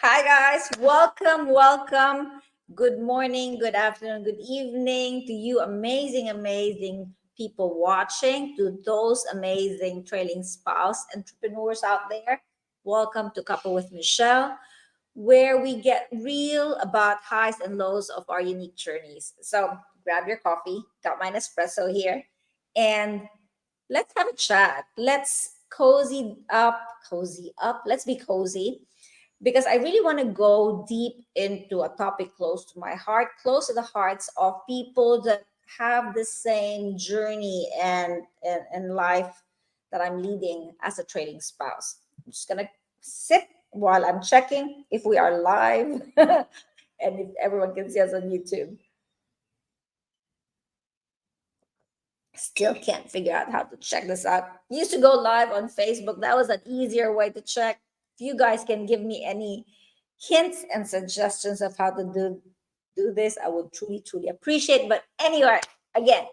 Hi, guys. Welcome, welcome. Good morning, good afternoon, good evening to you, amazing, amazing people watching, to those amazing trailing spouse entrepreneurs out there. Welcome to Cuppa with Michelle, where we get real about highs and lows of our unique journeys. So grab your coffee, got my espresso here, and let's have a chat. Let's cozy up. Let's be cozy because I really want to go deep into a topic close to my heart, close to the hearts of people that have the same journey and life that I'm leading as a trading spouse. I'm just gonna sit while I'm checking if we are live and if everyone can see us on YouTube. Still can't figure out how to check this out. Used to go live on Facebook. That was an easier way to check. If you guys can give me any hints and suggestions of how to do this, I would truly, truly appreciate. But anyway, again,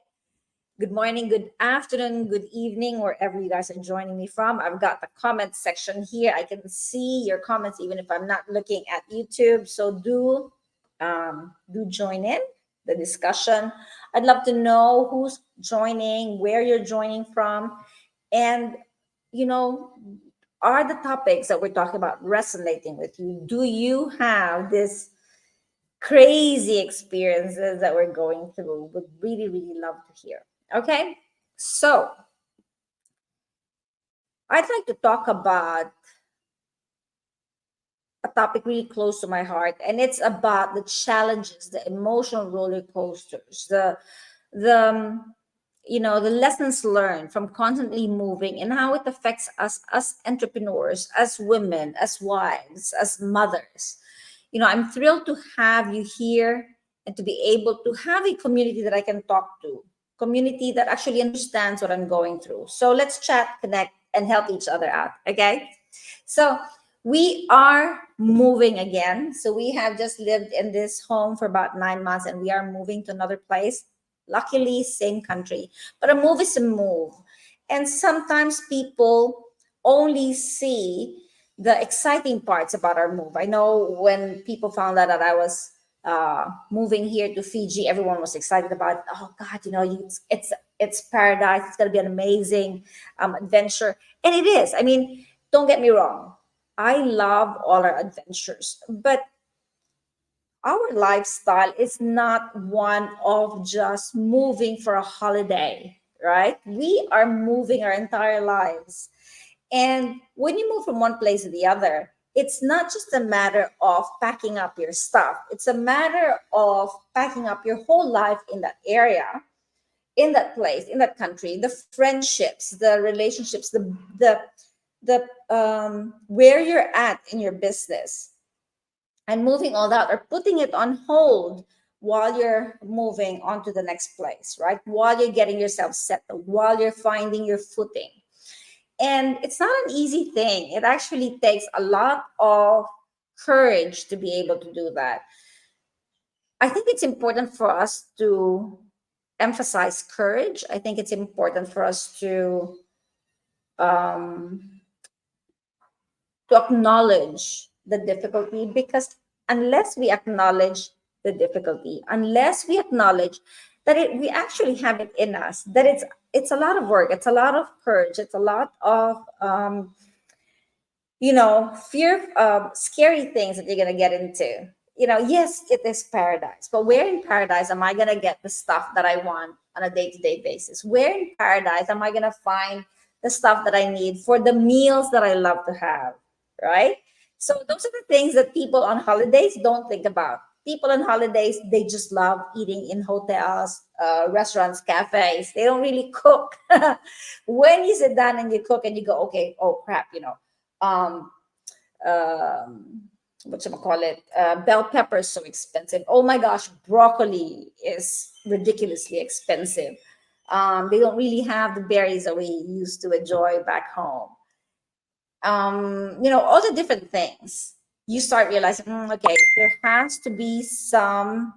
good morning, good afternoon, good evening, wherever you guys are joining me from. I've got the comment section here. I can see your comments even if I'm not looking at YouTube. So do join in the discussion. I'd love to know who's joining, where you're joining from, and you know, are the topics that we're talking about resonating with you? Do you have this crazy experiences that we're going through? Would really, really love to hear. Okay, so I'd like to talk about a topic really close to my heart, and it's about the challenges, the emotional roller coasters, the lessons learned from constantly moving and how it affects us as entrepreneurs, as women, as wives, as mothers. I'm thrilled to have you here and to be able to have a community that I can talk to, community that actually understands what I'm going through. So let's chat, connect, and help each other out. Okay. So we are moving again. So we have just lived in this home for about 9 months and we are moving to another place. Luckily, same country. But a move is a move. And sometimes people only see the exciting parts about our move. I know when people found out that I was moving here to Fiji, everyone was excited about, oh God, it's paradise. It's going to be an amazing adventure. And it is. I mean, don't get me wrong. I love all our adventures, but our lifestyle is not one of just moving for a holiday, right? We are moving our entire lives. And when you move from one place to the other, it's not just a matter of packing up your stuff. It's a matter of packing up your whole life in that area, in that place, in that country, the friendships, the relationships, the where you're at in your business, and moving all that or putting it on hold while you're moving on to the next place, right? While you're getting yourself settled, while you're finding your footing. And it's not an easy thing. It actually takes a lot of courage to be able to do that. I think it's important for us to emphasize courage. I think it's important for us um, to acknowledge the difficulty, because unless we acknowledge the difficulty, unless we acknowledge that we actually have it in us, that it's a lot of work, it's a lot of courage, it's a lot of fear, scary things that you're going to get into. Yes, it is paradise, but where in paradise am I going to get the stuff that I want on a day-to-day basis? Where in paradise am I going to find the stuff that I need for the meals that I love to have, right? So those are the things that people on holidays don't think about. People on holidays, they just love eating in hotels, restaurants, cafes. They don't really cook. When you sit down and you cook and you go, okay, oh crap, um, um, what you call it? Bell pepper is so expensive. Oh my gosh, broccoli is ridiculously expensive. They don't really have the berries that we used to enjoy back home. All the different things. You start realizing, okay, there has to be some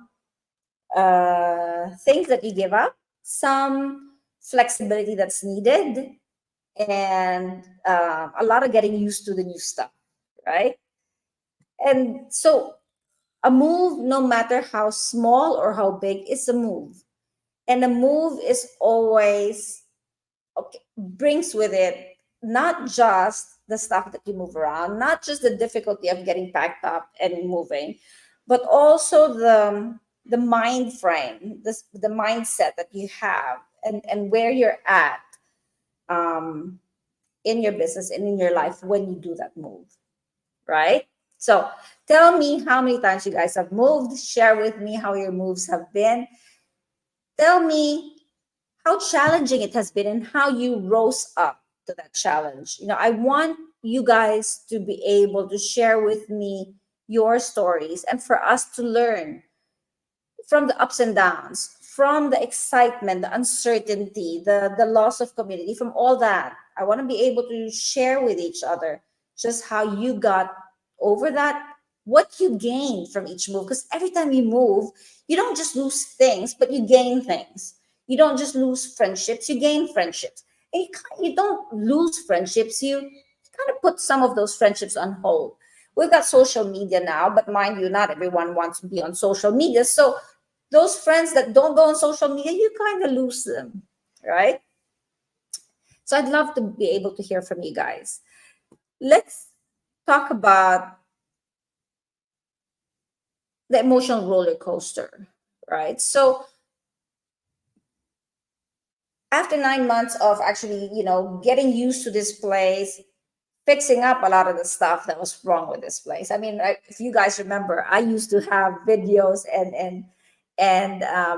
things that you give up, some flexibility that's needed, and a lot of getting used to the new stuff, right? And so a move, no matter how small or how big, is a move. And a move is always, okay, brings with it not just the stuff that you move around, not just the difficulty of getting packed up and moving, but also the mind frame, the mindset that you have, and where you're at um, in your business and in your life when you do that move, right? So tell me how many times you guys have moved. Share with me how your moves have been. Tell me how challenging it has been and how you rose up to that challenge. I want you guys to be able to share with me your stories and for us to learn from the ups and downs, from the excitement, the uncertainty, the loss of community, from all that. I want to be able to share with each other just how you got over that, what you gained from each move. Because every time you move, you don't just lose things, but you gain things. You don't just lose friendships, you gain friendships. And you don't lose friendships, you kind of put some of those friendships on hold. We've got social media now, but mind you, not everyone wants to be on social media. So those friends that don't go on social media, you kind of lose them, right? So I'd love to be able to hear from you guys. Let's talk about the emotional roller coaster, right? So after 9 months of actually, getting used to this place, fixing up a lot of the stuff that was wrong with this place. I mean, if you guys remember, I used to have videos and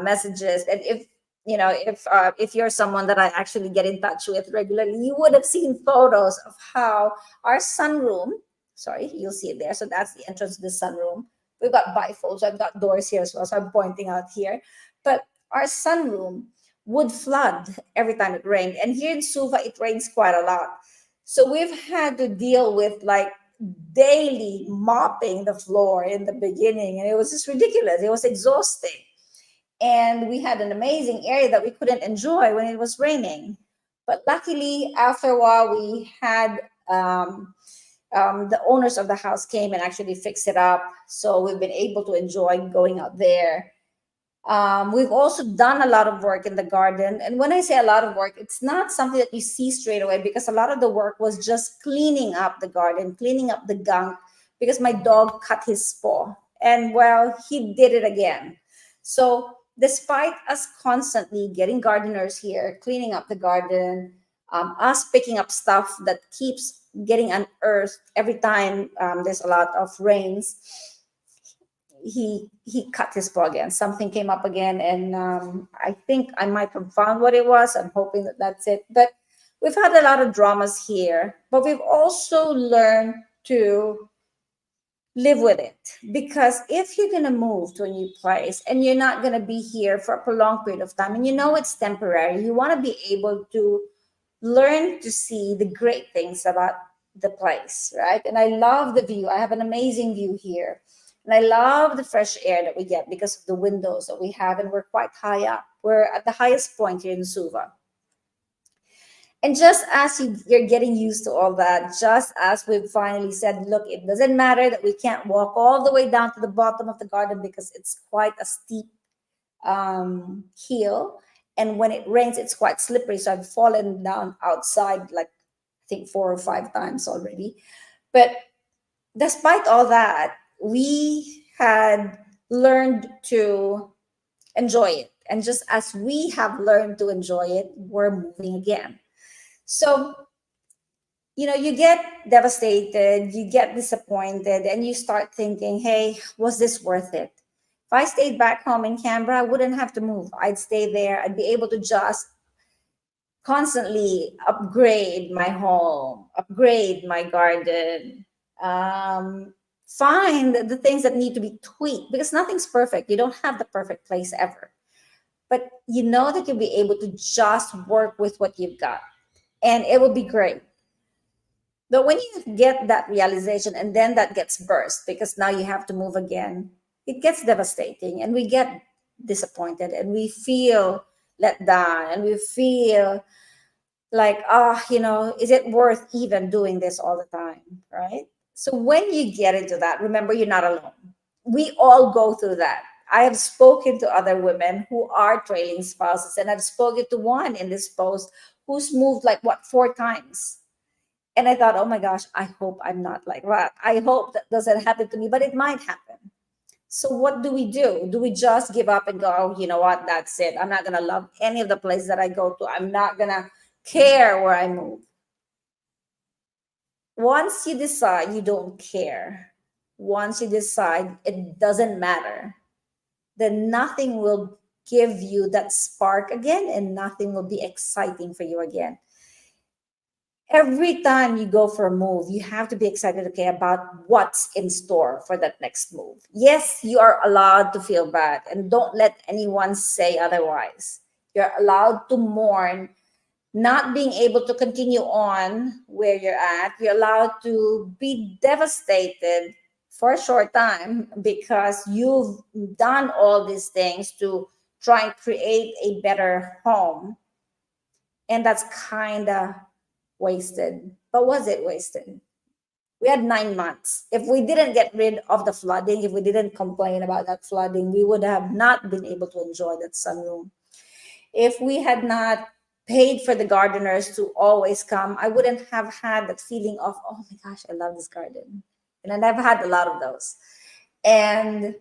messages, and if you're someone that I actually get in touch with regularly, you would have seen photos of how our sunroom. Sorry, you'll see it there. So that's the entrance to the sunroom. We've got bifolds. I've got doors here as well, so I'm pointing out here. But our sunroom would flood every time it rained, and here in Suva, it rains quite a lot. So we've had to deal with like daily mopping the floor in the beginning, and it was just ridiculous. It was exhausting. And we had an amazing area that we couldn't enjoy when it was raining. But luckily, after a while, we had the owners of the house came and actually fixed it up. So we've been able to enjoy going out there. We've also done a lot of work in the garden. And when I say a lot of work, it's not something that you see straight away, because a lot of the work was just cleaning up the garden, cleaning up the gunk, because my dog cut his paw. And well, he did it again. So despite us constantly getting gardeners here, cleaning up the garden, us picking up stuff that keeps getting unearthed every time there's a lot of rains. He cut his paw again. Something came up again, and I think I might have found what it was. I'm hoping that that's it. But we've had a lot of dramas here, but we've also learned to live with it, because if you're going to move to a new place and you're not going to be here for a prolonged period of time, and you know it's temporary, you want to be able to learn to see the great things about the place, right? And I love the view. I have an amazing view here. And I love the fresh air that we get because of the windows that we have, and we're quite high up. We're at the highest point here in Suva. And just as you're getting used to all that, just as we've finally said, look, it doesn't matter that we can't walk all the way down to the bottom of the garden because it's quite a steep hill. And when it rains, it's quite slippery. So I've fallen down outside like I think 4 or 5 times already. But despite all that, we had learned to enjoy it. And just as we have learned to enjoy it, we're moving again. So, you get devastated, you get disappointed, and you start thinking, hey, was this worth it? If I stayed back home in Canberra, I wouldn't have to move. I'd stay there. I'd be able to just constantly upgrade my home, upgrade my garden, find the things that need to be tweaked, because nothing's perfect. You don't have the perfect place ever. But you know that you'll be able to just work with what you've got, and it will be great. But when you get that realization and then that gets burst because now you have to move again, it gets devastating, and we get disappointed, and we feel let down, and we feel like, is it worth even doing this all the time? Right? So when you get into that, remember, you're not alone. We all go through that. I have spoken to other women who are trailing spouses, and I've spoken to one in this post who's moved like 4 times. And I thought, oh my gosh, I hope I'm not like that. I hope that doesn't happen to me, but it might happen. So what do we do? Do we just give up and go, oh, you know what? That's it. I'm not going to love any of the places that I go to. I'm not going to care where I move. Once you decide you don't care, once you decide it doesn't matter, then nothing will give you that spark again, and nothing will be exciting for you again. Every time you go for a move, you have to be excited, okay, about what's in store for that next move. Yes, you are allowed to feel bad, and don't let anyone say otherwise. You're allowed to mourn not being able to continue on where you're at. You're allowed to be devastated for a short time because you've done all these things to try and create a better home. And that's kind of wasted. But was it wasted? We had 9 months. If we didn't get rid of the flooding, if we didn't complain about that flooding, we would have not been able to enjoy that sunroom. If we had not paid for the gardeners to always come, I wouldn't have had that feeling of, oh my gosh, I love this garden. And I've had a lot of those. And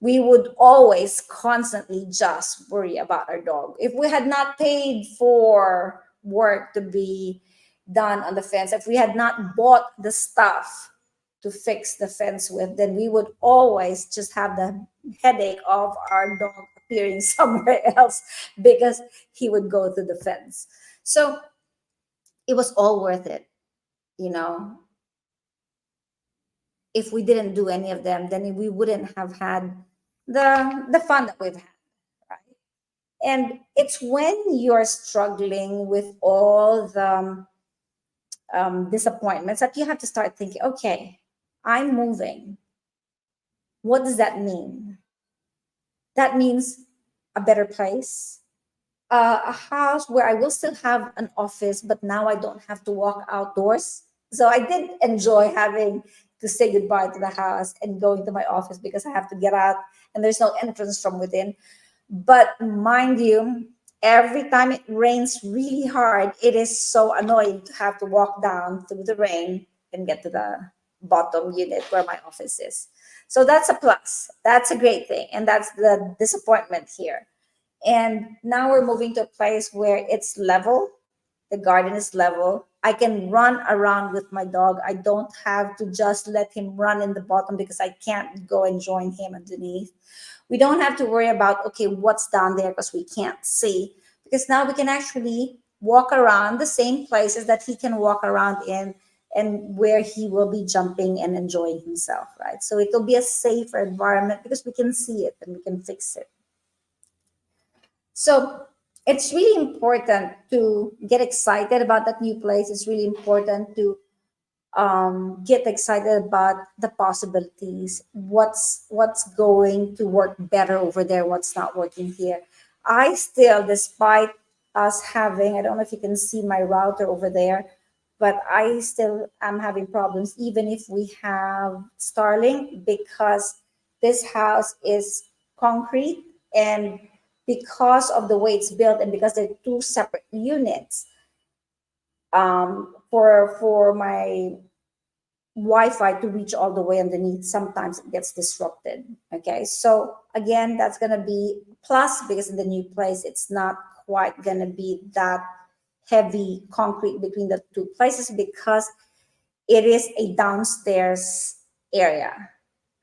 we would always constantly just worry about our dog. If we had not paid for work to be done on the fence, if we had not bought the stuff to fix the fence with, then we would always just have the headache of our dog appearing somewhere else because he would go through the fence. So it was all worth it, you know. If we didn't do any of them, then we wouldn't have had the fun that we've had, right? And it's when you're struggling with all the disappointments that you have to start thinking, okay, I'm moving. What does that mean? That means a better place, a house where I will still have an office, but now I don't have to walk outdoors. So I did enjoy having to say goodbye to the house and going to my office because I have to get out and there's no entrance from within. But mind you, every time it rains really hard, it is so annoying to have to walk down through the rain and get to the bottom unit where my office is. So that's a plus. That's a great thing. And that's the disappointment here. And now we're moving to a place where it's level. The garden is level. I can run around with my dog. I don't have to just let him run in the bottom because I can't go and join him underneath. We don't have to worry about, okay, what's down there because we can't see. Because now we can actually walk around the same places that he can walk around in and where he will be jumping and enjoying himself, right? So it will be a safer environment because we can see it and we can fix it. So it's really important to get excited about that new place. It's really important to get excited about the possibilities. What's going to work better over there? What's not working here? I still, despite us having, I don't know if you can see my router over there, but I still am having problems even if we have Starlink because this house is concrete and because of the way it's built and because they're two separate units for my Wi-Fi to reach all the way underneath, sometimes it gets disrupted. Okay, so again, that's gonna be plus because in the new place, it's not quite gonna be that heavy concrete between the two places because it is a downstairs area,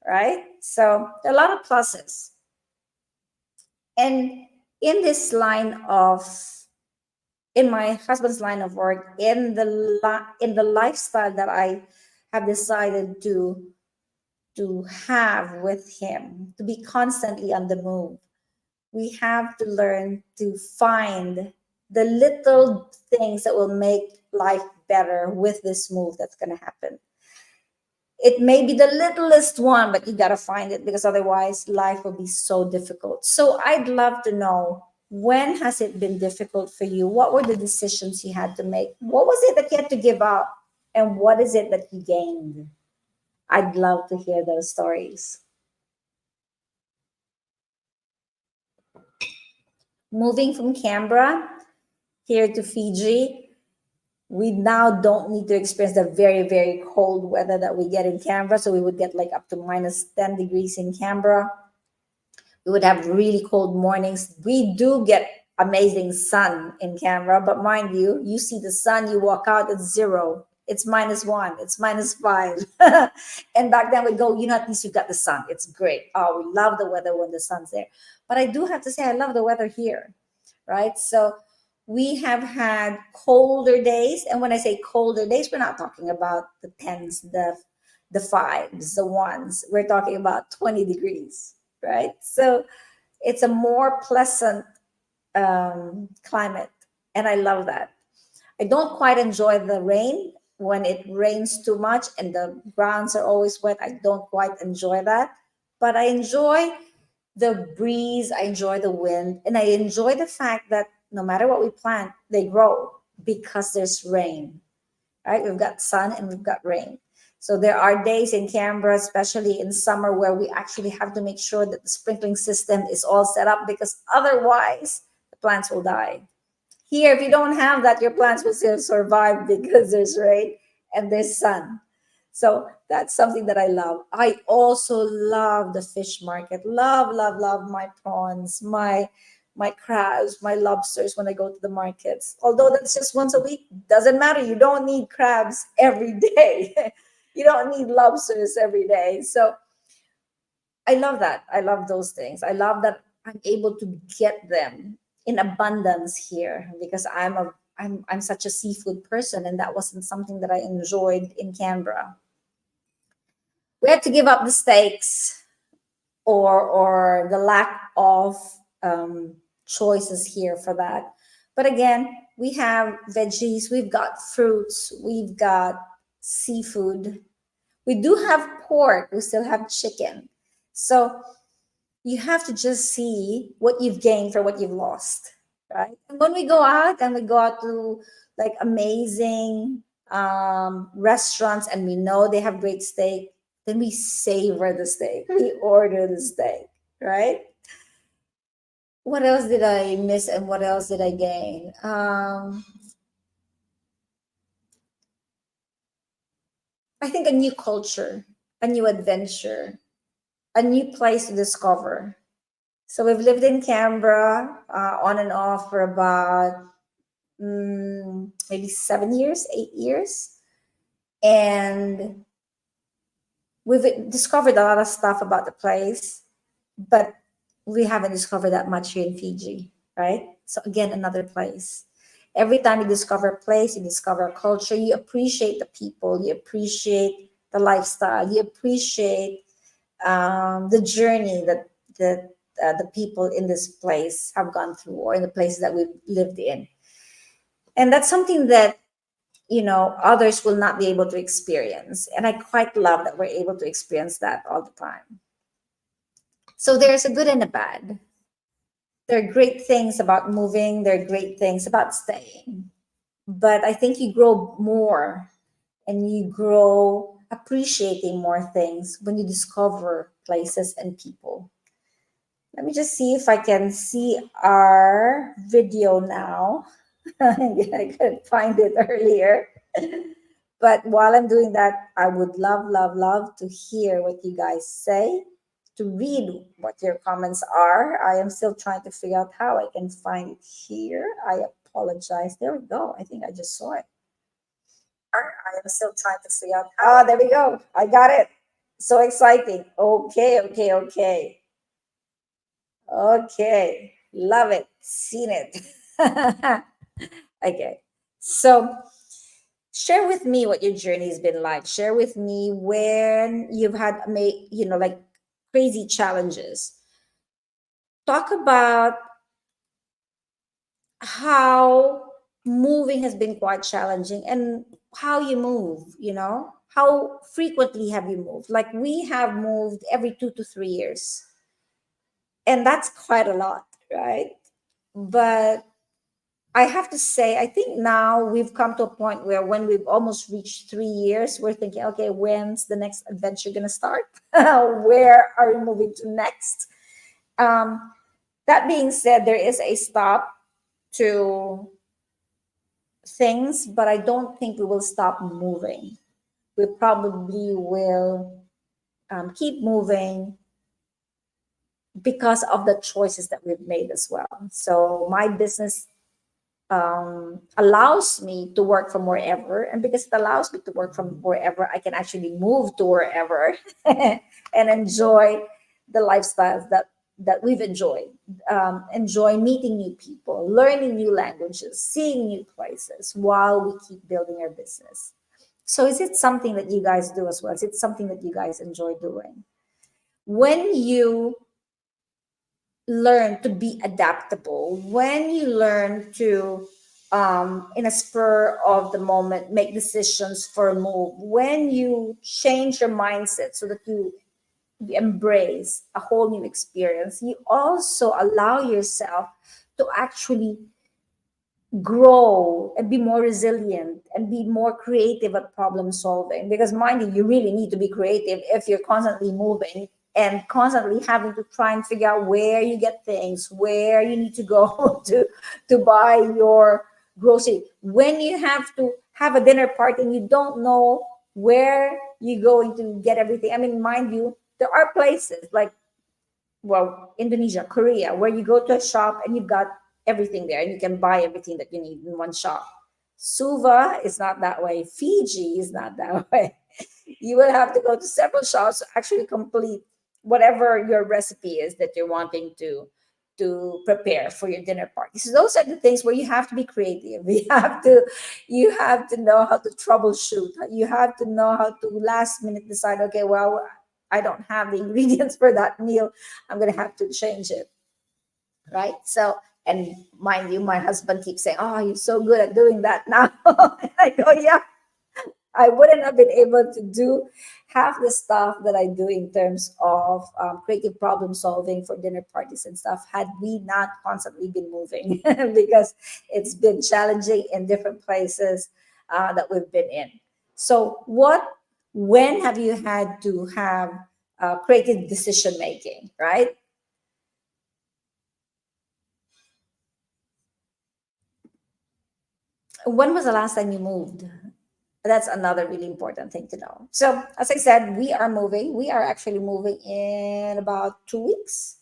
right? So there are a lot of pluses. And in this line of in my husband's line of work, in the lifestyle that I have decided to have with him, to be constantly on the move, we have to learn to find the little things that will make life better with this move that's going to happen. It may be the littlest one, but you got to find it because otherwise life will be so difficult. So I'd love to know, when has it been difficult for you? What were the decisions you had to make? What was it that you had to give up? And what is it that you gained? I'd love to hear those stories. Moving from Canberra here to Fiji, we now don't need to experience the very, very cold weather that we get in Canberra. So we would get like up to minus 10 degrees in Canberra. We would have really cold mornings. We do get amazing sun in Canberra, but mind you, you see the sun, you walk out, it's zero. It's -1, it's -5. And back then we go, at least you got the sun. It's great. Oh, we love the weather when the sun's there. But I do have to say, I love the weather here, right? So we have had colder days. And when I say colder days, we're not talking about the tens, the fives, the ones. We're talking about 20 degrees, right? So it's a more pleasant climate. And I love that. I don't quite enjoy the rain when it rains too much and the grounds are always wet. I don't quite enjoy that. But I enjoy the breeze, I enjoy the wind, and I enjoy the fact that no matter what we plant, they grow because there's rain, right? We've got sun and we've got rain. So there are days in Canberra, especially in summer, where we actually have to make sure that the sprinkling system is all set up because otherwise the plants will die. Here, if you don't have that, your plants will still survive because there's rain and there's sun. So that's something that I love. I also love the fish market. Love, love, love my prawns, my crabs, my lobsters when I go to the markets. Although that's just once a week, doesn't matter. You don't need crabs every day. You don't need lobsters every day. So I love that. I love those things. I love that I'm able to get them in abundance here because I'm such a seafood person and that wasn't something that I enjoyed in Canberra. We had to give up the steaks or the lack of choices here for that. But again, we have veggies, we've got fruits, we've got seafood. We do have pork, we still have chicken. So you have to just see what you've gained for what you've lost, right? And when we go out and we go out to like amazing restaurants and we know they have great steak, then we savor the steak. We order the steak, right? What else did I miss and what else did I gain? I think a new culture, a new adventure, a new place to discover. So we've lived in Canberra on and off for about maybe 7 years, 8 years. And we've discovered a lot of stuff about the place, but we haven't discovered that much here in Fiji, right? So again, another place. Every time you discover a place, you discover a culture, you appreciate the people, you appreciate the lifestyle, you appreciate the journey that the people in this place have gone through, or in the places that we've lived in. And that's something that, others will not be able to experience. And I quite love that we're able to experience that all the time. So there's a good and a bad. There are great things about moving, there are great things about staying. But I think you grow more, and you grow appreciating more things when you discover places and people. Let me just see if I can see our video now. I couldn't find it earlier. But while I'm doing that, I would love, love, love to hear what you guys say, to read what your comments are. I am still trying to figure out how I can find it here. I apologize. There we go. I think I just saw it. I am still trying to figure out. Ah, there we go. I got it. So exciting. Okay, okay, okay. Okay. Love it. Seen it. Okay. So share with me what your journey has been like. Share with me when you've had like crazy challenges. Talk about how moving has been quite challenging, and how you move, how frequently have you moved? Like, we have moved every 2 to 3 years, and that's quite a lot, right? But I have to say, I think now we've come to a point where, when we've almost reached 3 years, we're thinking, okay, when's the next adventure going to start? Where are we moving to next? Um, that being said, there is a stop to things, but I don't think we will stop moving. We probably will keep moving because of the choices that we've made as well. So my business allows me to work from wherever, and because it allows me to work from wherever, I can actually move to wherever and enjoy the lifestyles that we've enjoyed. Enjoy meeting new people, learning new languages, seeing new places while we keep building our business. So is it something that you guys do as well? Is it something that you guys enjoy doing? When you learn to be adaptable, when you learn to, in a spur of the moment, make decisions for a move, when you change your mindset so that you embrace a whole new experience, you also allow yourself to actually grow and be more resilient and be more creative at problem solving. Because, mind you really need to be creative if you're constantly moving and constantly having to try and figure out where you get things, where you need to go to buy your grocery. When you have to have a dinner party and you don't know where you're going to get everything. I mean, mind you, there are places like, well, Indonesia, Korea, where you go to a shop and you've got everything there and you can buy everything that you need in one shop. Suva is not that way. Fiji is not that way. You will have to go to several shops to actually complete whatever your recipe is that you're wanting to prepare for your dinner party. So those are the things where you have to be creative. You have to know how to troubleshoot. You have to know how to last minute decide, okay, well, I don't have the ingredients for that meal. I'm going to have to change it. Right. So, and mind you, my husband keeps saying, oh, you're so good at doing that now. And I go, yeah, I wouldn't have been able to do half the stuff that I do in terms of creative problem solving for dinner parties and stuff had we not constantly been moving because it's been challenging in different places that we've been in. So, when have you had to have creative decision making, right? When was the last time you moved? That's another really important thing to know. So, as I said, we are moving. We are actually moving in about 2 weeks.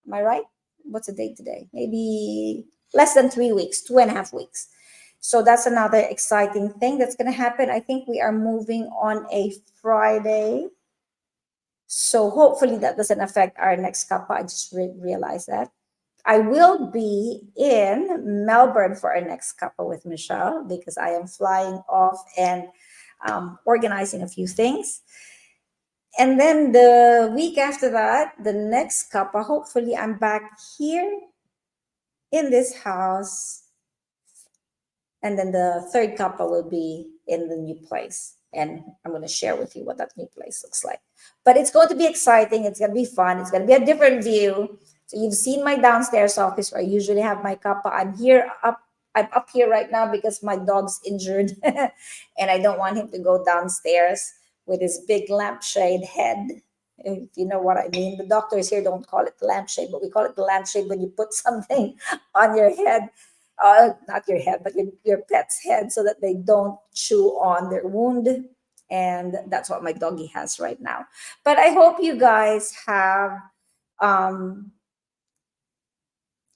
Am I right? What's the date today? Maybe less than 3 weeks, 2.5 weeks. So that's another exciting thing that's going to happen. I think we are moving on a Friday. So hopefully that doesn't affect our next Cuppa. I just realized that. I will be in Melbourne for our next Cuppa with Michelle because I am flying off and organizing a few things. And then the week after that, the next Cuppa, hopefully I'm back here in this house, and then the third couple will be in the new place. And I'm going to share with you what that new place looks like. But it's going to be exciting. It's going to be fun. It's going to be a different view. So you've seen my downstairs office where I usually have my kappa. I'm up here right now because my dog's injured and I don't want him to go downstairs with his big lampshade head. If you know what I mean. The doctors here don't call it lampshade, but we call it the lampshade when you put something on your head, not your head, but your pet's head, so that they don't chew on their wound. And that's what my doggy has right now. But I hope you guys have, um,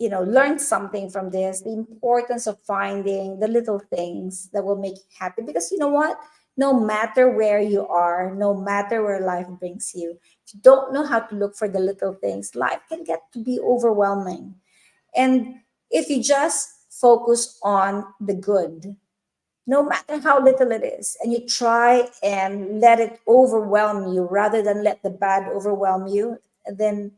learned something from this, the importance of finding the little things that will make you happy. Because you know what? No matter where you are, no matter where life brings you, if you don't know how to look for the little things, life can get to be overwhelming. And if you just focus on the good, no matter how little it is, and you try and let it overwhelm you rather than let the bad overwhelm you, then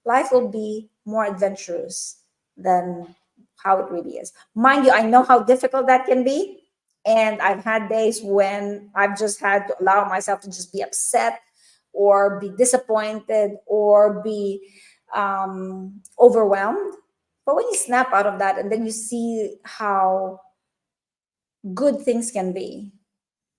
life will be more adventurous than how it really is. Mind you, I know how difficult that can be. And I've had days when I've just had to allow myself to just be upset or be disappointed or be overwhelmed. But when you snap out of that and then you see how good things can be,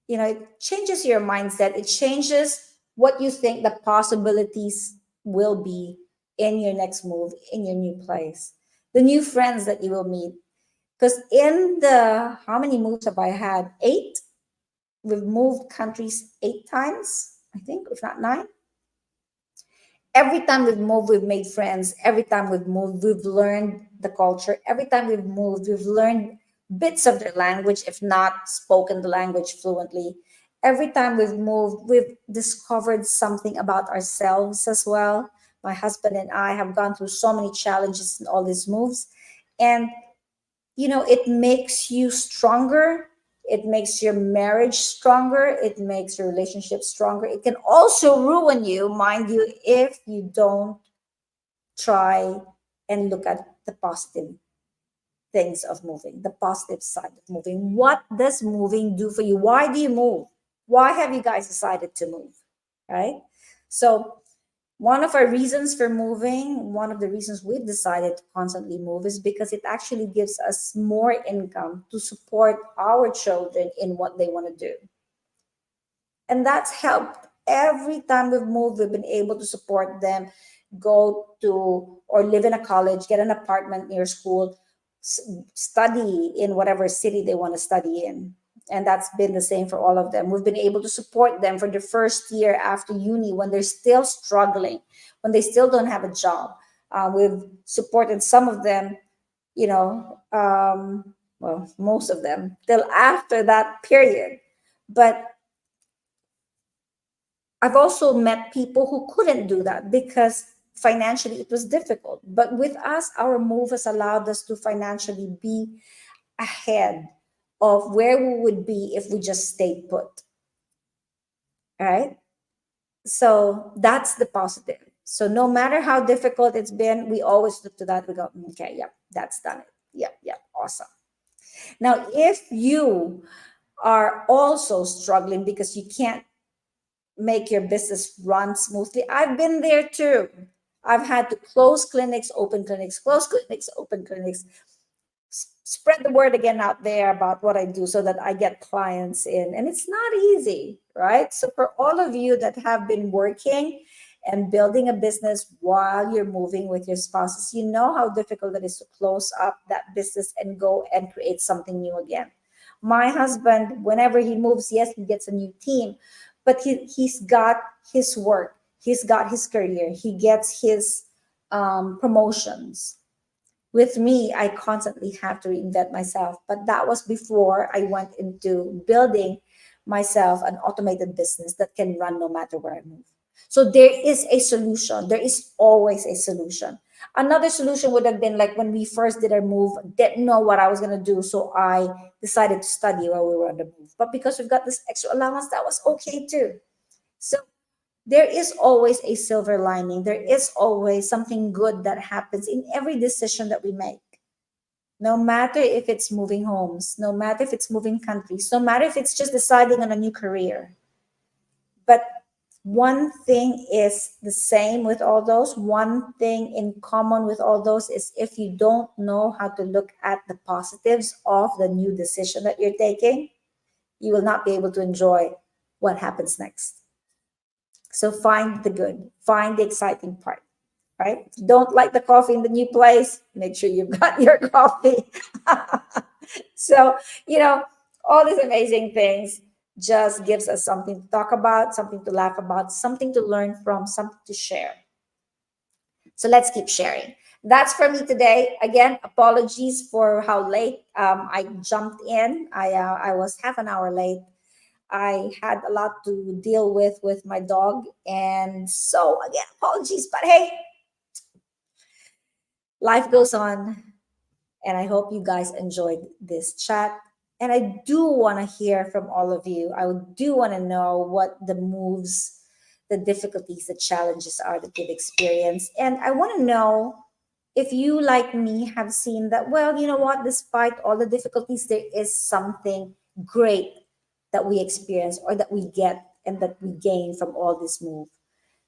it changes your mindset. It changes what you think the possibilities will be in your next move, in your new place, the new friends that you will meet. Because in the, how many moves have I had? 8. We've moved countries 8 times, I think, if not 9. Every time we've moved, we've made friends. Every time we've moved, we've learned the culture. Every time we've moved, we've learned bits of their language, if not spoken the language fluently. Every time we've moved, we've discovered something about ourselves as well. My husband and I have gone through so many challenges in all these moves. And it makes you stronger. It makes your marriage stronger. It makes your relationship stronger. It can also ruin you, mind you, if you don't try and look at the positive things of moving, the positive side of moving. What does moving do for you? Why do you move? Why have you guys decided to move? Right? So one of our reasons for moving, one of the reasons we've decided to constantly move is because it actually gives us more income to support our children in what they want to do. And that's helped. Every time we've moved, we've been able to support them go to or live in a college, get an apartment near school, study in whatever city they want to study in. And that's been the same for all of them. We've been able to support them for the first year after uni when they're still struggling, when they still don't have a job. We've supported some of them, well, most of them, till after that period. But I've also met people who couldn't do that because financially it was difficult. But with us, our move has allowed us to financially be ahead of where we would be if we just stayed put. All right. So that's the positive. So no matter how difficult it's been, we always look to that. We go, okay, yep, that's done it. Yep, yep, awesome. Now, if you are also struggling because you can't make your business run smoothly, I've been there too. I've had to close clinics, open clinics, close clinics, open clinics, spread the word again out there about what I do so that I get clients in. And it's not easy, right? So for all of you that have been working and building a business while you're moving with your spouses, you know how difficult it is to close up that business and go and create something new again. My husband, whenever he moves, yes, he gets a new team, but he's got his work, he's got his career, he gets his promotions With me, I constantly have to reinvent myself. But that was before I went into building myself an automated business that can run no matter where I move. So there is a solution. There is always a solution. Another solution would have been like when we first did our move, didn't know what I was going to do. So I decided to study while we were on the move. But because we've got this extra allowance, that was okay too. So there is always a silver lining. There is always something good that happens in every decision that we make. No matter if it's moving homes, no matter if it's moving countries, no matter if it's just deciding on a new career. But one thing is the same with all those. One thing in common with all those is if you don't know how to look at the positives of the new decision that you're taking, you will not be able to enjoy what happens next. So find the good, find the exciting part, right? If you don't like the coffee in the new place, make sure you've got your coffee. So, you know, all these amazing things just gives us something to talk about, something to laugh about, something to learn from, something to share. So let's keep sharing. That's for me today. Again, apologies for how late I jumped in. I was half an hour late. I had a lot to deal with my dog, and so again, apologies. But hey, life goes on, and I hope you guys enjoyed this chat. And I do want to hear from all of you. I do want to know what the moves, the difficulties, the challenges are that you've experienced. And I want to know if you, like me, have seen that, well, you know what, despite all the difficulties, there is something great that we experience or that we get and that we gain from all this move.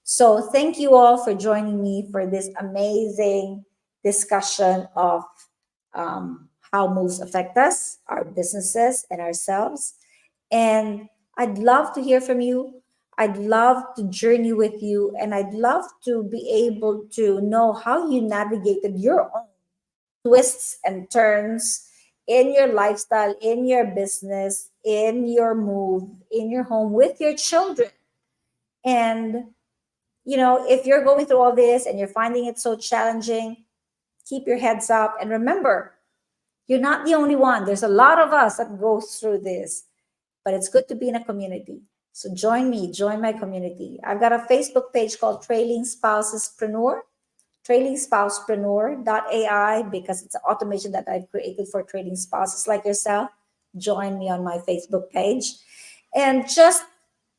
So thank you all for joining me for this amazing discussion of how moves affect us, our businesses, and ourselves. And I'd love to hear from you. I'd love to journey with you, and I'd love to be able to know how you navigated your own twists and turns in your lifestyle, in your business, in your move, in your home with your children. And, you know, if you're going through all this and you're finding it so challenging, keep your heads up and remember, you're not the only one. There's a lot of us that go through this, but it's good to be in a community. So join me, join my community. I've got a Facebook page called Trailing Spousespreneur, trailing spousepreneur.ai, because it's an automation that I've created for trailing spouses like yourself. Join me on my Facebook page and just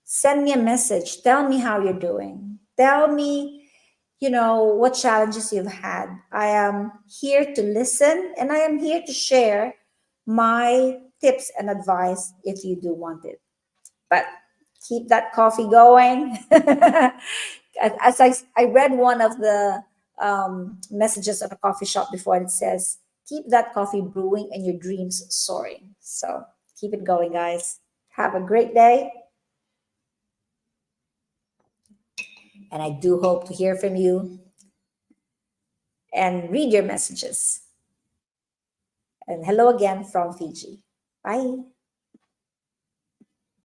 send me a message. Tell me how you're doing. Tell me, you know, what challenges you've had. I am here to listen and I am here to share my tips and advice if you do want it. But keep that coffee going. As I read one of the messages of a coffee shop before, and it says, keep that coffee brewing and your dreams soaring. So keep it going, guys. Have a great day. And I do hope to hear from you and read your messages. And hello again from Fiji. Bye.